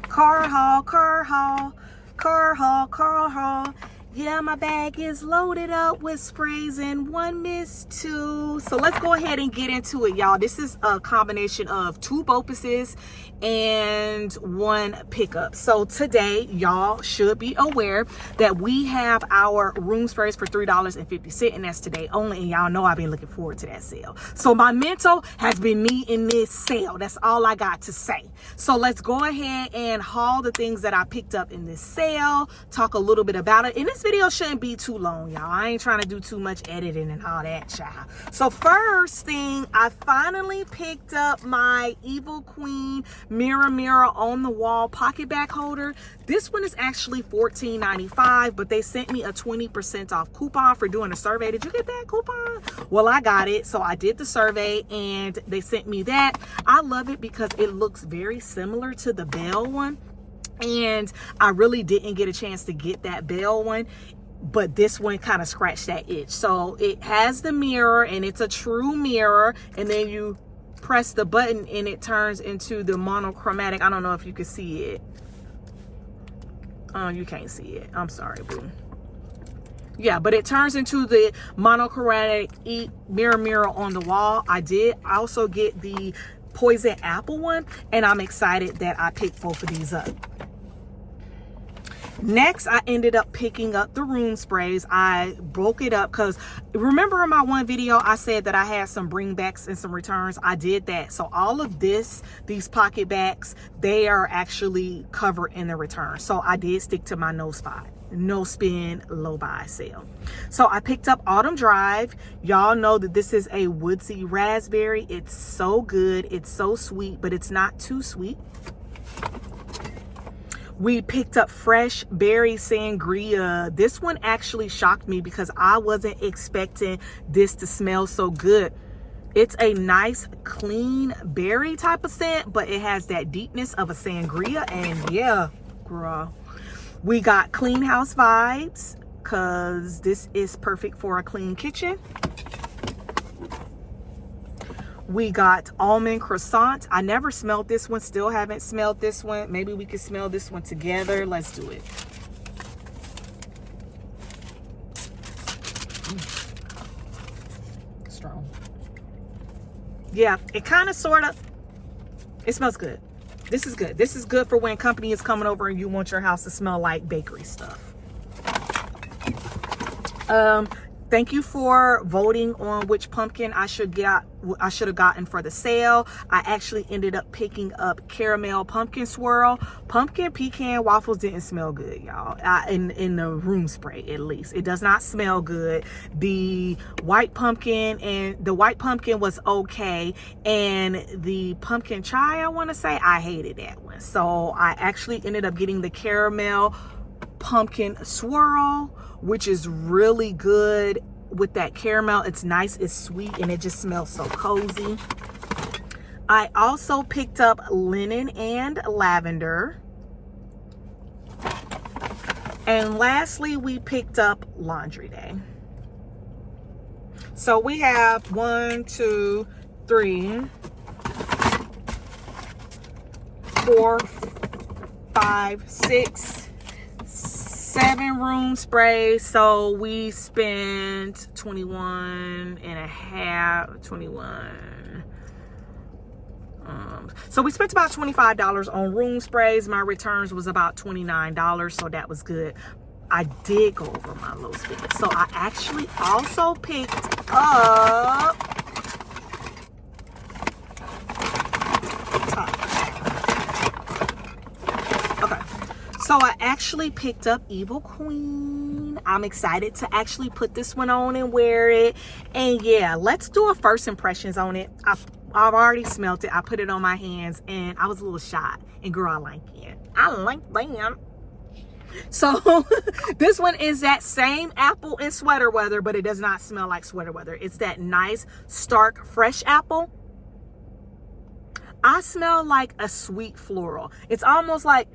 Car haul, car haul, car haul, car haul. Yeah, my bag is loaded up with sprays and one mist too. So let's go ahead and get into it, y'all. This is a combination of 2 bopuses and 1 pickup. So today, y'all should be aware that we have our room sprays for $3.50, and that's today only. And y'all know I've been looking forward to that sale. So my mental has been meeting this sale. That's all I got to say. So let's go ahead and haul the things that I picked up in this sale, talk a little bit about it. And this video shouldn't be too long, y'all. I ain't trying to do too much editing and all that, child. So first thing, I finally picked up my Evil Queen mirror on the wall pocket bag holder. This one is actually $14.95, but they sent me a 20% off coupon for doing a survey. Did you get that coupon? Well, I got it. So I did the survey and they sent me that. I love it because it looks very similar to the Belle one. And I really didn't get a chance to get that Belle one, but this one kind of scratched that itch. So it has the mirror and it's a true mirror, and then you press the button and it turns into the monochromatic. I don't know if you can see it. Oh, you can't see it. I'm sorry, boo. Yeah, but it turns into the monochromatic mirror on the wall. I did also get the poison apple one, and I'm excited that I picked both of these up. Next, I ended up picking up the room sprays. I broke it up because remember in my one video, I said that I had some bringbacks and some returns. I did that. So all of these pocket bags, they are actually covered in the return. So I did stick to my no spin, low buy sale. So I picked up Autumn Drive. Y'all know that this is a woodsy raspberry. It's so good. It's so sweet, but it's not too sweet. We picked up Fresh Berry Sangria. This one actually shocked me because I wasn't expecting this to smell so good. It's a nice, clean berry type of scent, but it has that deepness of a sangria. And yeah, girl. We got Clean House vibes because this is perfect for a clean kitchen. We got almond croissant. I never smelled this one. Still haven't smelled this one. Maybe we could smell this one together. Let's do it. Strong. Yeah, it kind of sort of, it smells good. This is good. This is good for when company is coming over and you want your house to smell like bakery stuff. Thank you for voting on which pumpkin I should have gotten for the sale. I actually ended up picking up caramel pumpkin swirl. Pumpkin pecan waffles didn't smell good, y'all. In the room spray, at least. It does not smell good. The white pumpkin was okay, and the pumpkin chai, I want to say, I hated that one. So I actually ended up getting the caramel pumpkin swirl, which is really good with that caramel. It's nice, it's sweet, and it just smells so cozy. I also picked up linen and lavender. And lastly, we picked up laundry day. So we have 1, 2, 3, 4, 5, 6, 7 room sprays. So we spent 21 and a half, 21. So we spent about $25 on room sprays. My returns was about $29, so that was good. I did go over my low spend. So I actually also picked up So I actually picked up Evil Queen. I'm excited to actually put this one on and wear it. And yeah, let's do a first impressions on it. I've already smelled it. I put it on my hands and I was a little shy. And girl, I like it. I like them. So this one is that same apple and sweater weather, but it does not smell like sweater weather. It's that nice, stark, fresh apple. I smell like a sweet floral. It's almost like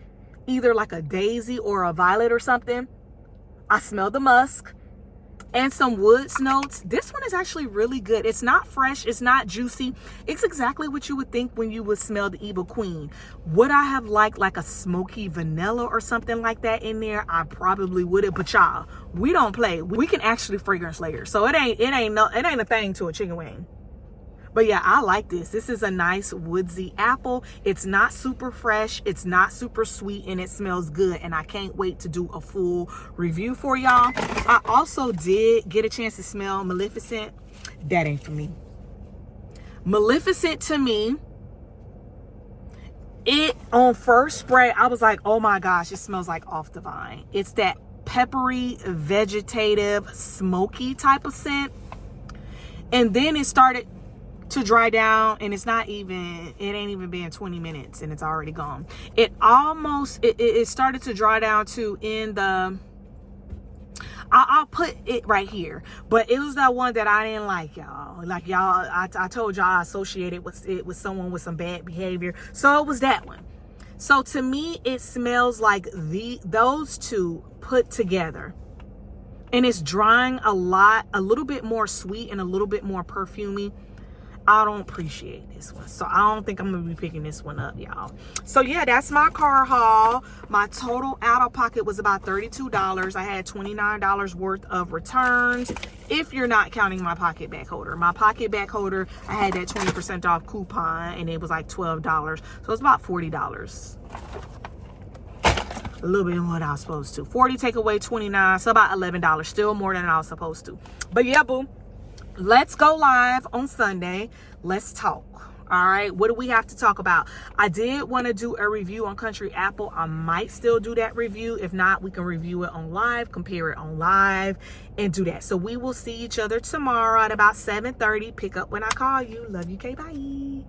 either like a daisy or a violet or something. I smell the musk. and some woods notes. This one is actually really good. It's not fresh, it's not juicy. It's exactly what you would think when you would smell the Evil Queen. Would I have liked like a smoky vanilla or something like that in there? I probably would have, but y'all, we don't play. We can actually fragrance layer, so it ain't a thing to a chicken wing. But yeah, I like this. This is a nice woodsy apple. It's not super fresh. It's not super sweet, and it smells good. And I can't wait to do a full review for y'all. I also did get a chance to smell Maleficent. That ain't for me. Maleficent, to me, it on first spray, I was like, oh my gosh, it smells like Off the Vine. It's that peppery, vegetative, smoky type of scent. And then it started to dry down, and it ain't even been 20 minutes and it's already gone. It started to dry down to in the, I'll put it right here, but it was that one that I didn't like, y'all. Like y'all, I told y'all I associated it with someone with some bad behavior. So it was that one. So to me, it smells like those two put together. And it's drying a little bit more sweet and a little bit more perfumey. I don't appreciate this one, so I don't think I'm gonna be picking this one up, y'all. So yeah, that's my car haul. My total out of pocket was about $32. I had $29 worth of returns, if you're not counting my pocket back holder. My pocket back holder, I had that 20% off coupon, and it was like $12, so it's about $40. A little bit more than I was supposed to. 40 take away 29, so about $11. Still more than I was supposed to. But yeah, boo. Let's go live on Sunday. Let's talk. All right, what do we have to talk about? I did want to do a review on Country Apple. I might still do that review. If not, we can review it on live, compare it on live, and do that. So we will see each other tomorrow at about 7:30. Pick up when I call you. Love you, K. Bye.